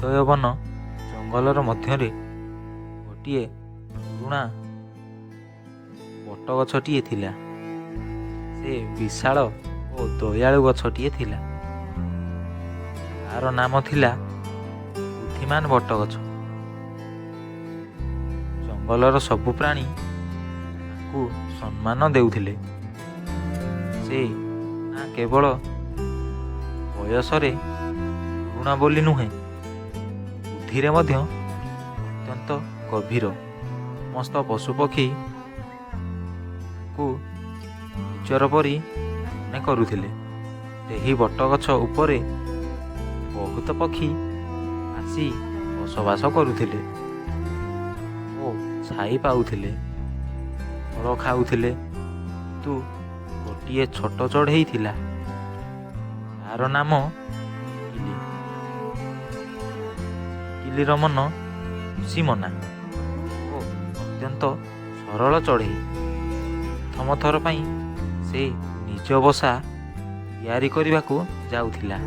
ଉଦୟବନ ଜଙ୍ଗଲର ମଧ୍ୟରେ ଗୋଟିଏ ପୁରୁଣା ବଟଗଛଟିଏ ଥିଲା। ସେ ବିଶାଳ ଓ ଦୟାଳୁ ଗଛଟିଏ ଥିଲା। ତାର ନାମ ଥିଲା ବୁଦ୍ଧିମାନ ବଟଗଛ। ଜଙ୍ଗଲର ସବୁ ପ୍ରାଣୀ ତାକୁ ସମ୍ମାନ ଦେଉଥିଲେ। ସେ ନା କେବଳ ବୟସରେ ପୁରୁଣା ବୋଲି ନୁହେଁ, ବୁଦ୍ଧିରେ ମଧ୍ୟ ଅତ୍ୟନ୍ତ ଗଭୀର। ସମସ୍ତ ପଶୁପକ୍ଷୀ ତାକୁ ନିଜର ପରି ମନେ କରୁଥିଲେ। ସେହି ବଟଗଛ ଉପରେ ବହୁତ ପକ୍ଷୀ ଆସି ବସବାସ କରୁଥିଲେ ଓ ଛାଇ ପାଉଥିଲେ, ଫଳ ଖାଉଥିଲେ। କିନ୍ତୁ ଗୋଟିଏ ଛୋଟ ଚଢ଼େଇ ଥିଲା। ତାର ନାମ କିଲି। କିଲିର ମନ ଖୁସି ମନା ଓ ଅତ୍ୟନ୍ତ ସରଳ ଚଢ଼େଇ। ପ୍ରଥମ ଥର ପାଇଁ ସେ ନିଜ ବସା ତିଆରି କରିବାକୁ ଯାଉଥିଲା।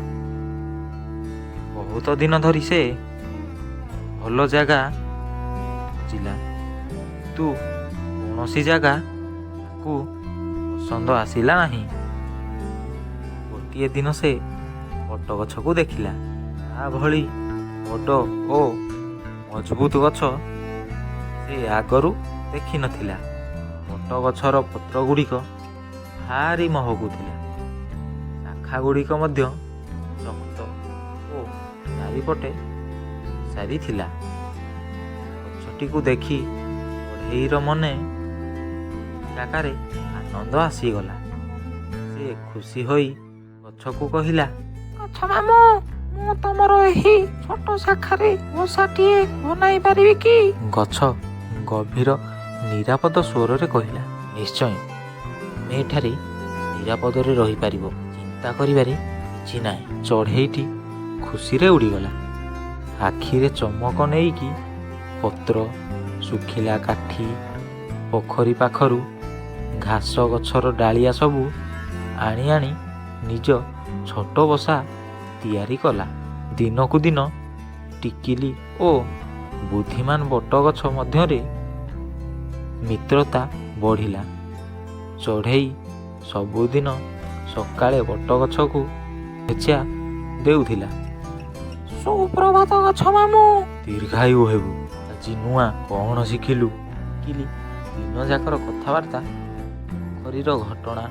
ବହୁତ ଦିନ ଧରି ସେ ଭଲ ଜାଗା ଖୋଜିଲା, କିନ୍ତୁ କୌଣସି ଜାଗା ତାକୁ ପସନ୍ଦ ଆସିଲା ନାହିଁ। ଗୋଟିଏ ଦିନ ସେ ବଟଗଛକୁ ଦେଖିଲା। ତା ଭଳି ବଡ଼ ଓ ମଜବୁତ ଗଛ ସେ ଆଗରୁ ଦେଖିନଥିଲା। ବଟଗଛର ପତ୍ର ଗୁଡ଼ିକ ଭାରି ମହକୁଥିଲା। ଶାଖା ଗୁଡ଼ିକ ମଧ୍ୟ ଶକ୍ତ ଓ ଚାରିପଟେ ସାରିଥିଲା। ଗଛଟିକୁ ଦେଖି ଚଢ଼େଇର ମନେ ଏକାକାରେ ଆନନ୍ଦ ଆସିଗଲା। ସେ ଖୁସି ହୋଇ ଗଛକୁ କହିଲା, ଗଛ ମାମୁଁ, ମୁଁ ତମର ଏହି ଛୋଟ ଶାଖାରେ ବସାଟିଏ ବନାଇ ପାରିବି କି? ଗଛ ଗଭୀର ନିରାପଦ ସ୍ୱରରେ କହିଲା, ନିଶ୍ଚୟ, ତୁମେ ଏଠାରେ ନିରାପଦରେ ରହିପାରିବ। ଚିନ୍ତା କରିବାରେ କିଛି ନାହିଁ। ଚଢ଼େଇଟି ଖୁସିରେ ଉଡ଼ିଗଲା। ଆଖିରେ ଚମକ ନେଇକି ପତ୍ର, ଶୁଖିଲା କାଠି, ପୋଖରୀ ପାଖରୁ ଘାସ ଗଛର ଡାଳିଆ ସବୁ ଆଣି ଆଣି ନିଜ ଛୋଟ ବସା ତିଆରି କଲା। ଦିନକୁ ଦିନ ଟିକିଲି ଓ ବୁଦ୍ଧିମାନ ବଟଗଛ ମଧ୍ୟରେ ମିତ୍ରତା ବଢ଼ିଲା। ଚଢ଼େଇ ସବୁଦିନ ସକାଳେ ବଟଗଛକୁ ଶୁଭେଚ୍ଛା ଦେଉଥିଲା। ସୁପ୍ରଭାତ ଗଛ ମାମୁଁ। ଦୀର୍ଘାୟୁ ହେବୁ। ଆଜି ନୂଆ କଣ ଶିଖିଲୁ? କିଲି ଦିନ ଯାକର କଥାବାର୍ତ୍ତା, ପୋଖରୀର ଘଟଣା,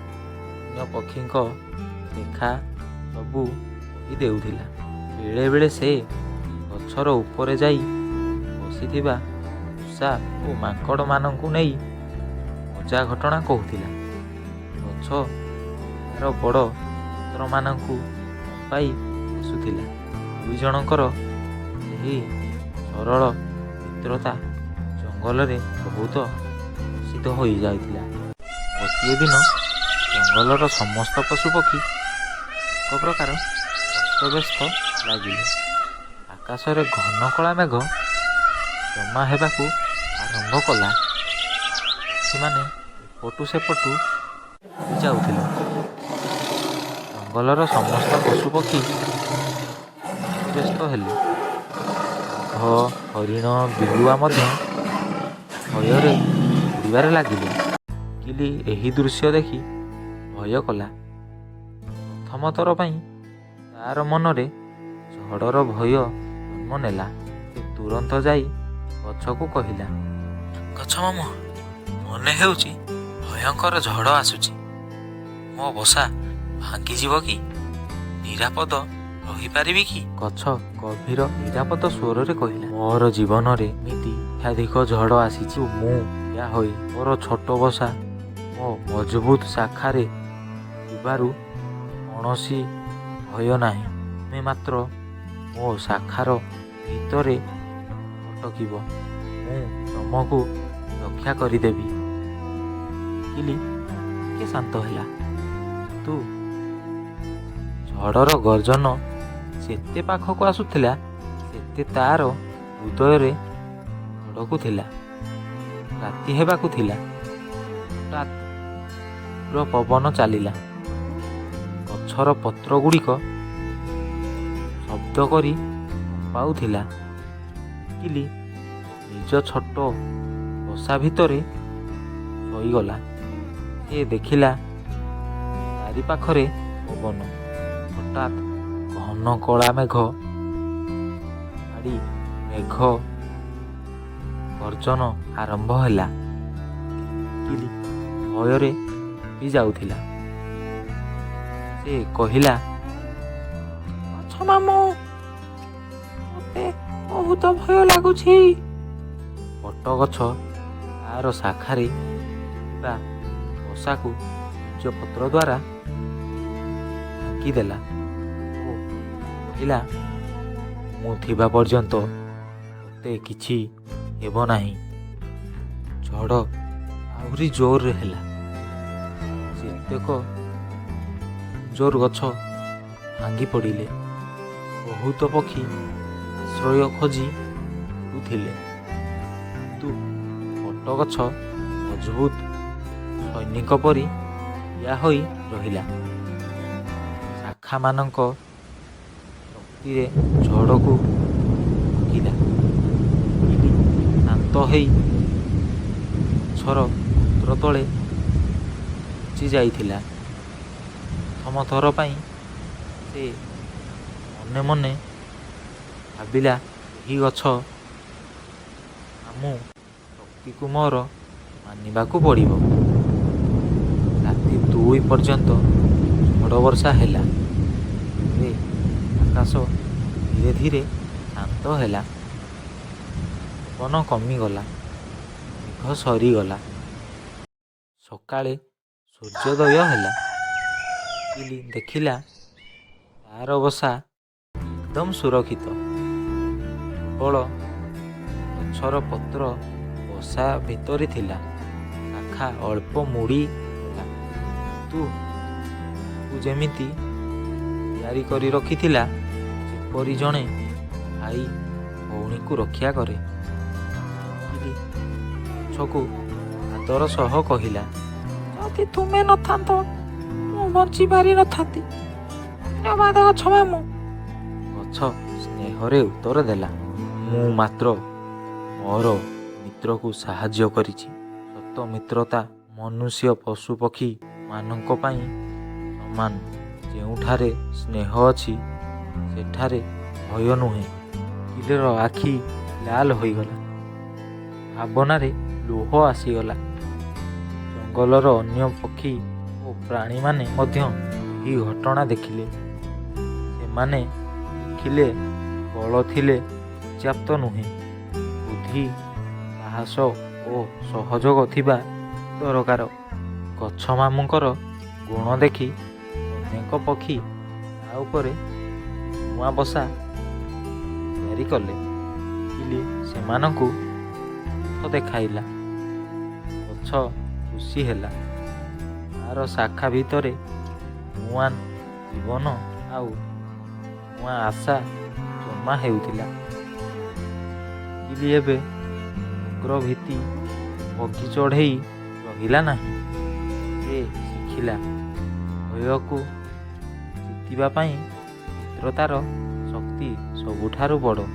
ଅନ୍ୟ ପକ୍ଷୀଙ୍କ ଦେଖା ସବୁ କହି ଦେଉଥିଲା। ବେଳେବେଳେ ସେ ଗଛର ଉପରେ ଯାଇ ବସିଥିବା ମୂଷା ଓ ମାଙ୍କଡ଼ମାନଙ୍କୁ ନେଇ ମଜା ଘଟଣା କହୁଥିଲା। ଗଛ ତାର ବଡ଼ ପତ୍ରମାନଙ୍କୁ କମ୍ପାଇ ବସୁଥିଲା। ଦୁଇ ଜଣଙ୍କର ଏହି ସରଳ ମିତ୍ରତା ଜଙ୍ଗଲରେ ବହୁତ ପ୍ରସିଦ୍ଧ ହୋଇଯାଇଥିଲା। ଗୋଟିଏ ଦିନ ଜଙ୍ଗଲର ସମସ୍ତ ପଶୁପକ୍ଷୀ ଏକ ପ୍ରକାର ଅସ୍ତବ୍ୟସ୍ତ ଲାଗିଲେ। ଆକାଶରେ ଘନ କଳା ମେଘ ଜମା ହେବାକୁ ଆରମ୍ଭ କଲା। ପକ୍ଷୀମାନେ ଏପଟୁ ସେପଟୁ ଯାଉଥିଲେ। ଜଙ୍ଗଲର ସମସ୍ତ ପଶୁପକ୍ଷୀ ବ୍ୟସ୍ତ ହେଲେ। ବାଘ, ହରିଣ, ବିଲୁଆ ମଧ୍ୟ ଭୟରେ ଉଡ଼ିବାରେ ଲାଗିଲେ। କିଲି ଏହି ଦୃଶ୍ୟ ଦେଖି ଭୟ କଲା। ପ୍ରଥମ ଥର ପାଇଁ ତାର ମନରେ ଝଡ଼ର ଭୟ ଜନ୍ମ ନେଲା। ସେ ତୁରନ୍ତ ଯାଇ ଗଛକୁ କହିଲା, ଗଛ ମାମୁଁ, ମନେ ହେଉଛି ଭୟଙ୍କର ଝଡ଼ ଆସୁଛି। ମୋ ବସା ଭାଙ୍ଗିଯିବ କି? ନିରାପଦ ରହିପାରିବି କି? ଗଛ ଗଭୀର ନିରାପଦ ସ୍ୱରରେ କହିଲା, ମୋର ଜୀବନରେ ଏମିତି ଏକାଧିକ ଝଡ଼ ଆସିଛି। ମୁଁ ଠିଆ ହୋଇ ମୋର ଛୋଟ ବସା ମୋ ମଜବୁତ ଶାଖାରେ ଥିବାରୁ କୌଣସି ଭୟ ନାହିଁ। ତୁମେ ମାତ୍ର ମୋ ଶାଖାର ଭିତରେ ଅଟକିବ, ମୁଁ ତମକୁ ରକ୍ଷା କରିଦେବି। କିଲି ଟିକେ ଶାନ୍ତ ହେଲା। ତୁ ଝଡ଼ର ଗର୍ଜନ ଯେତେ ପାଖକୁ ଆସୁଥିଲା, ସେତେ ତାର ହୃଦୟରେ ଧଡ଼କୁଥିଲା। ରାତି ହେବାକୁ ଥିଲା। ହଠାତ୍ ତୀବ୍ର ପବନ ଚାଲିଲା। ଗଛର ପତ୍ର ଗୁଡ଼ିକ ଶବ୍ଦ କରି ପାଉଥିଲା। କିଲି ନିଜ ଛୋଟ ବସା ଭିତରେ ଶୋଇଗଲା। ସେ ଦେଖିଲା ଚାରିପାଖରେ ପବନ। ହଠାତ୍ ଘନ କଳା ମେଘ ଛାଡ଼ି ମେଘ ଗର୍ଜନ ଆରମ୍ଭ ହେଲା। କିଲି ଭୟରେ ବି ଯାଉଥିଲା। ସେ କହିଲା, ଗଛ ମାମୁଁ, ମତେ ବହୁତ ଭୟ ଲାଗୁଛି। ବଟଗଛ ତାର ଶାଖାରେ ଥିବା ବସାକୁ ବୀଜପତ୍ର ଦ୍ୱାରା ଢାଙ୍କିଦେଲା ଓ କହିଲା, ମୁଁ ଥିବା ପର୍ଯ୍ୟନ୍ତ ତୋତେ କିଛି ହେବ ନାହିଁ। ଝଡ଼ ଆହୁରି ଜୋରରେ ହେଲା। କେତେକ ଜୋର ଗଛ ଭାଙ୍ଗି ପଡ଼ିଲେ। ବହୁତ ପକ୍ଷୀ ଆଶ୍ରୟ ଖୋଜି ଥିଲେ। କିନ୍ତୁ ବଟଗଛ ମଜବୁତ ସୈନିକ ପରି ଠିଆ ହୋଇ ରହିଲା। ଶାଖାମାନଙ୍କ ଶକ୍ତିରେ ଝଡ଼କୁ ରୋକିଲା। କିଲି ଶାନ୍ତ ହେଇ ଗଛର ପତ୍ର ତଳେ ଲୁଚି ଯାଇଥିଲା। ପ୍ରଥମ ଥର ପାଇଁ ସେ ମନେ ମନେ ଭାବିଲା, ଏହି ଗଛ ମାମୁଁ ଶକ୍ତିକୁ ମୋର ମାନିବାକୁ ପଡ଼ିବ। ରାତି 2 ପର୍ଯ୍ୟନ୍ତ ଝଡ଼ ବର୍ଷା ହେଲା। ପରେ ଆକାଶ ଧୀରେ ଧୀରେ ଶାନ୍ତ ହେଲା। ପବନ କମିଗଲା। ମେଘ ସରିଗଲା। ସକାଳେ ସୂର୍ଯ୍ୟୋଦୟ ହେଲା। କିଲି ଦେଖିଲା ତାର ବସା ଏକଦମ ସୁରକ୍ଷିତ। କେବଳ ଗଛର ପତ୍ର ବସା ଭିତରେ ଥିଲା। ଶାଖା ଅଳ୍ପ ମୋଡ଼ି ଗଲା। କିନ୍ତୁ ତାକୁ ଯେମିତି ତିଆରି କରି ରଖିଥିଲା, ଯେପରି ଜଣେ ଭାଇ ଭଉଣୀକୁ ରକ୍ଷା କରେ। କିଲି ଗଛକୁ ଆଦର ସହ କହିଲା, ଯଦି ତୁମେ ନଥାନ୍ତ ମୁଁ ବଞ୍ଚି ପାରିନଥାନ୍ତି। ଧନ୍ୟବାଦ ଗଛ ମାମୁଁ। ଗଛ ସ୍ନେହରେ ଉତ୍ତର ଦେଲା, ମୁଁ ମାତ୍ର ମୋର ମିତ୍ରକୁ ସାହାଯ୍ୟ କରିଛି। ସତ ମିତ୍ରତା ମନୁଷ୍ୟ ପଶୁପକ୍ଷୀ ମାନଙ୍କ ପାଇଁ ସମାନ। ଯେଉଁଠାରେ ସ୍ନେହ ଅଛି ସେଠାରେ ଭୟ ନୁହେଁ। କିଲିର ଆଖି ଲାଲ ହୋଇଗଲା। ଭାବନାରେ ଲୁହ ଆସିଗଲା। ଜଙ୍ଗଲର ଅନ୍ୟ ପକ୍ଷୀ ଓ ପ୍ରାଣୀମାନେ ମଧ୍ୟ ଏହି ଘଟଣା ଦେଖିଲେ। ସେମାନେ ଦେଖିଲେ ବଳ ଥିଲେ ପର୍ଯ୍ୟାପ୍ତ ନୁହେଁ, ବୁଦ୍ଧି, ସାହସ ଓ ସହଯୋଗ ଥିବା ଦରକାର। ଗଛ ମାମୁଁଙ୍କର ଗୁଣ ଦେଖି ଅନେକ ପକ୍ଷୀ ତା ଉପରେ ନୂଆ ବସା ତିଆରି କଲେ। କିଲି ସେମାନଙ୍କୁ ପଥ ଦେଖାଇଲା। ଗଛ ଖୁସି ହେଲା। ତାର ଶାଖା ଭିତରେ ନୂଆ ଜୀବନ ଆଉ ନୂଆ ଆଶା ଜମା ହେଉଥିଲା। କିଲି ଏବେ ଅଗ୍ରଭିତ୍ତି ବଗି ଚଢ଼େଇ ରହିଲା ନାହିଁ। ସେ ଶିଖିଲା, ଭୟକୁ ଜିତିବା ପାଇଁ ମିତ୍ରତାର ଶକ୍ତି ସବୁଠାରୁ ବଡ଼।